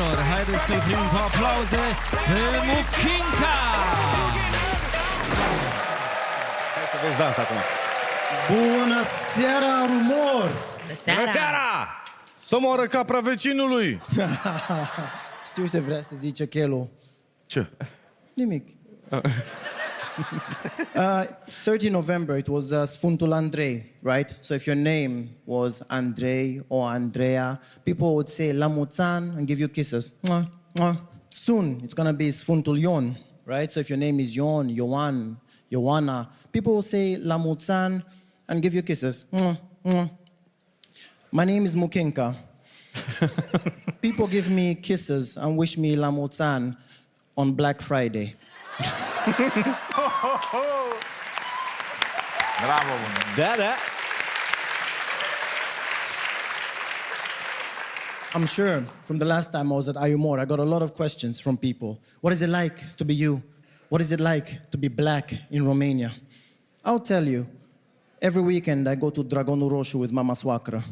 domnilor, haideți să-l primim cu aplauze pe Mukinka! Hai să vezi dans acum. Bună seara, Umor! Bună seara! Să moară capra vecinului! Știu ce vrea să zice Chelu. Ce? Nimic. 30 November, it was Sfântul Andrei, right? So if your name was Andrei or Andrea, people would say la mulți ani and give you kisses. Mwah, mwah. Soon, it's gonna be Sfântul Ion, right? So if your name is Ion, Ioan, Ioana, people will say la mulți ani and give you kisses. Mwah, mwah. My name is Mukinka. People give me kisses and wish me la mulți ani on Black Friday. Bravo! Da, da! I'm sure from the last time I was at iUmor, I got a lot of questions from people. What is it like to be you? What is it like to be black in Romania? I'll tell you. Every weekend I go to Dragonul Roșu with Mama Soacră.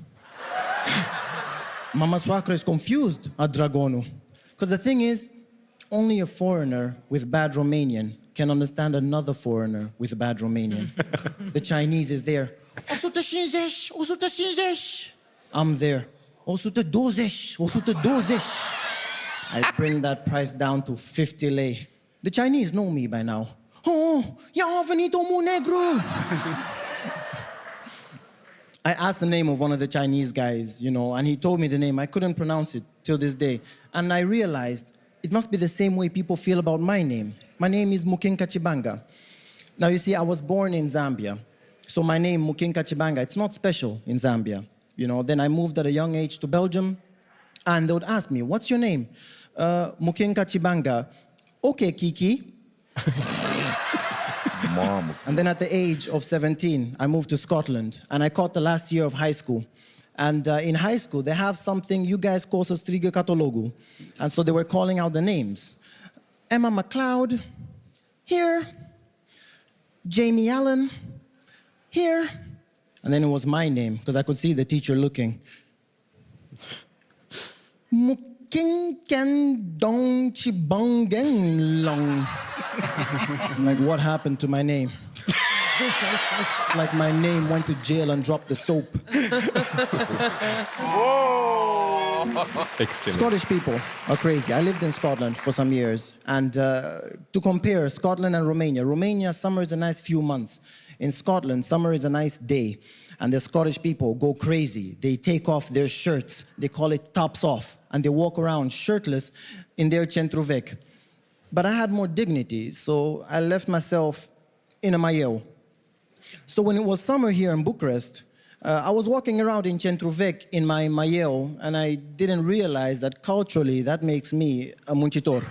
Mama Soacră is confused at Dragonul. Because the thing is, only a foreigner with bad Romanian can understand another foreigner with bad Romanian. The Chinese is there. 150, 150. I'm there. 120, 120. I bring that price down to 50 lei. The Chinese know me by now. Oh, ia a venit omul negru. I asked the name of one of the Chinese guys, you know, and he told me the name. I couldn't pronounce it till this day. And I realized it must be the same way people feel about my name. My name is Mukinka Chibanga. Now, you see, I was born in Zambia. So my name, Mukinka Chibanga, it's not special in Zambia. You know, then I moved at a young age to Belgium, and they would ask me, what's your name? Mukinka Chibanga. Okay, Kiki. Mom. And then at the age of 17, I moved to Scotland, and I caught the last year of high school. And in high school, they have something you guys call să strigă catalogul. And so they were calling out the names. Emma McLeod, here. Jamie Allen, here. And then it was my name, because I could see the teacher looking. Mukinkan dong chibongen long. I'm like, what happened to my name? It's like my name went to jail and dropped the soap. Scottish people are crazy. I lived in Scotland for some years. And to compare Scotland and Romania, Romania, summer is a nice few months. In Scotland, summer is a nice day. And the Scottish people go crazy. They take off their shirts. They call it tops off. And they walk around shirtless in their centru vechi. But I had more dignity, so I left myself in a maillot. So when it was summer here in Bucharest, I was walking around in centru vechi in my maillot, and I didn't realize that culturally that makes me a muncitor.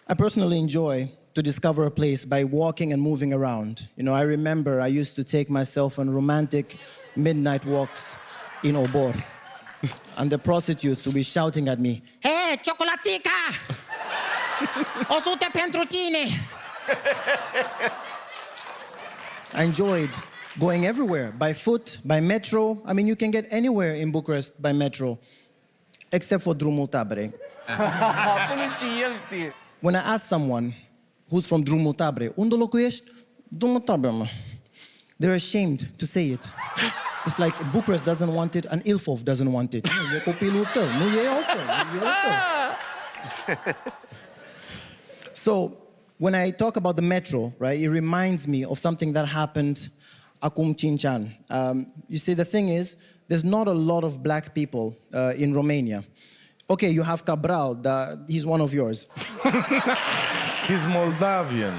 I personally enjoy to discover a place by walking and moving around. You know, I remember I used to take myself on romantic midnight walks in Obor. And the prostitutes would be shouting at me, "Hey, cioccolatică! 100 pentru tine!" I enjoyed going everywhere, by foot, by metro. I mean, you can get anywhere in Bucharest by metro, except for Drumul Taberei. When I ask someone who's from Drumul Taberei, unde locuiești? Drumul Taberei, mă. They're ashamed to say it. It's like Bucharest doesn't want it and Ilfov doesn't want it. Nu, e copilul tău, nu e al tău, e al tău. So, when I talk about the metro, right, it reminds me of something that happened acum 5 ani. You see, the thing is, there's not a lot of black people in Romania. Okay, you have Cabral, he's one of yours. He's Moldavian.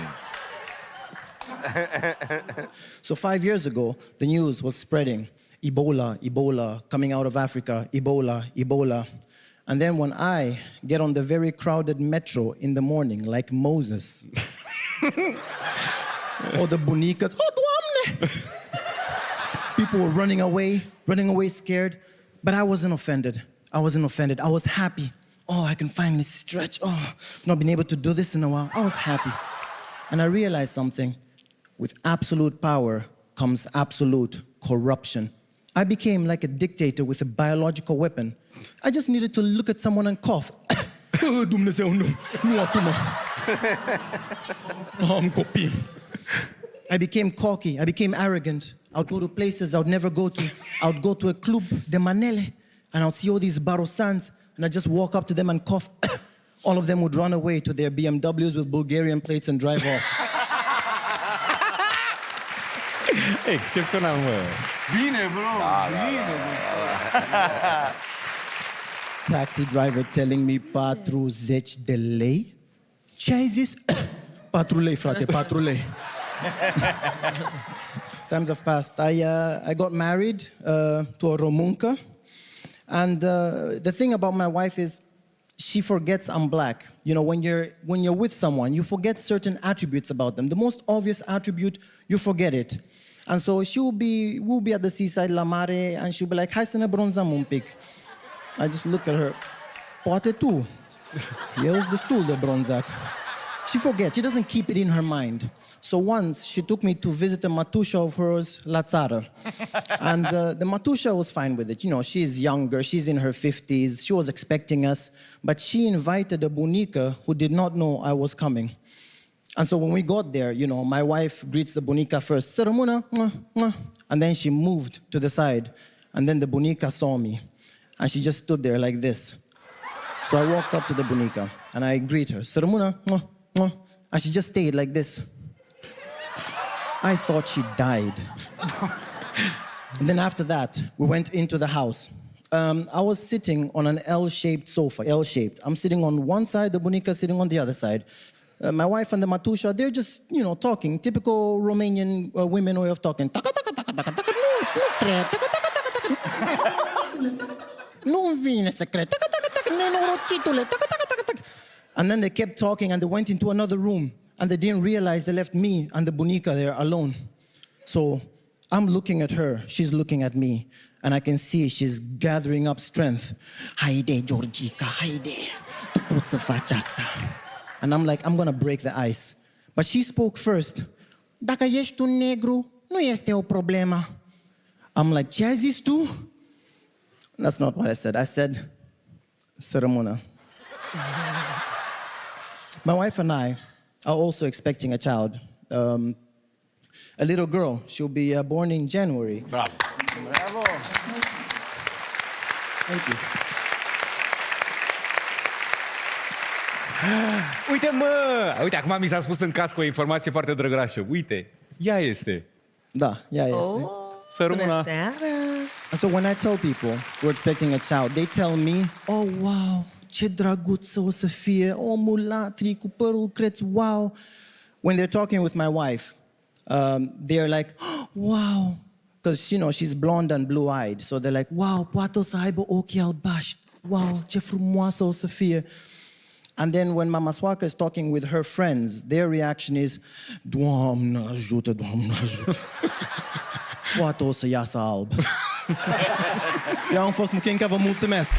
So 5 years ago, the news was spreading. Ebola, Ebola, coming out of Africa, Ebola, Ebola. And then when I get on the very crowded metro in the morning, like Moses, or the bunicas, oh, Doamne! People were running away scared, but I wasn't offended. I wasn't offended. I was happy. oh, I can finally stretch. Oh, I've not been able to do this in a while. I was happy. And I realized something. With absolute power comes absolute corruption. I became like a dictator with a biological weapon. I just needed to look at someone and cough. Dumnezeu, nu acum. Am copii. I became cocky, I became arrogant. I would go to places I would never go to. I would go to a club de manele, and I would see all these barosans, and I'd just walk up to them and cough. All of them would run away to their BMWs with Bulgarian plates and drive off. Excepțional, mă. Bine, bro! Bine, bro! Taxi driver telling me 40 de lei? Ce ai zis? 4 lei, frate, 4 lei. Times have passed. I got married to a Româncă. And the thing about my wife is she forgets I'm black. You know, when you're with someone, you forget certain attributes about them. The most obvious attribute, you forget it. And so we'll be at the seaside, la mare, and she'll be like, hai să ne bronzăm un pic. I just look at her. Poate tu. Eu sunt destul de bronzat. She forgets. She doesn't keep it in her mind. So once she took me to visit a matusha of hers, la țară. And the matusha was fine with it. You know, she's younger, she's in her 50s, she was expecting us, but she invited a bunica who did not know I was coming. And so when we got there, you know, my wife greets the bunica first, să rămână, and then she moved to the side. And then the bunica saw me, and she just stood there like this. So I walked up to the bunica, and I greet her, să rămână, and she just stayed like this. I thought she died. And then after that, we went into the house. I was sitting on an L-shaped sofa, L-shaped. I'm sitting on one side, the bunica sitting on the other side. My wife and the matusha, they're just, you know, talking. Typical Romanian women way of talking. Nu-mi vine să cred. Nenorocitule. And then they kept talking and they went into another room. And they didn't realize they left me and the bunica there alone. So I'm looking at her, she's looking at me, and I can see she's gathering up strength. Haide, Georgica, haide, tu poți să faci asta. And I'm like, I'm gonna break the ice. But she spoke first. Dacă ești un negru, nu este o problemă. I'm like, ce ai zis tu? That's not what I said. I said, să rămână. My wife and I are also expecting a child, a little girl. She'll be born in January. Bravo! Bravo! Thank you. Uite, mă! Uite, acum mi s-a spus în cască o informație foarte drăgălașă. Uite, ea este. Da, ea este. Oh, Să rămână. bună seara! And so when I tell people we're expecting a child, they tell me, oh, wow, ce drăguță o să fie, omul latri cu părul creț, wow. When they're talking with my wife, they're like, oh, wow. Because, you know, she's blonde and blue-eyed. So they're like, wow, poate o să aibă ochii albaștri. Wow, ce frumoasă o să fie. And then when Mama Soacră is talking with her friends, their reaction is, Doamne ajută, Doamne ajută. Poate o să iasă alb. Eu am fost Mukinka, vă mulțumesc.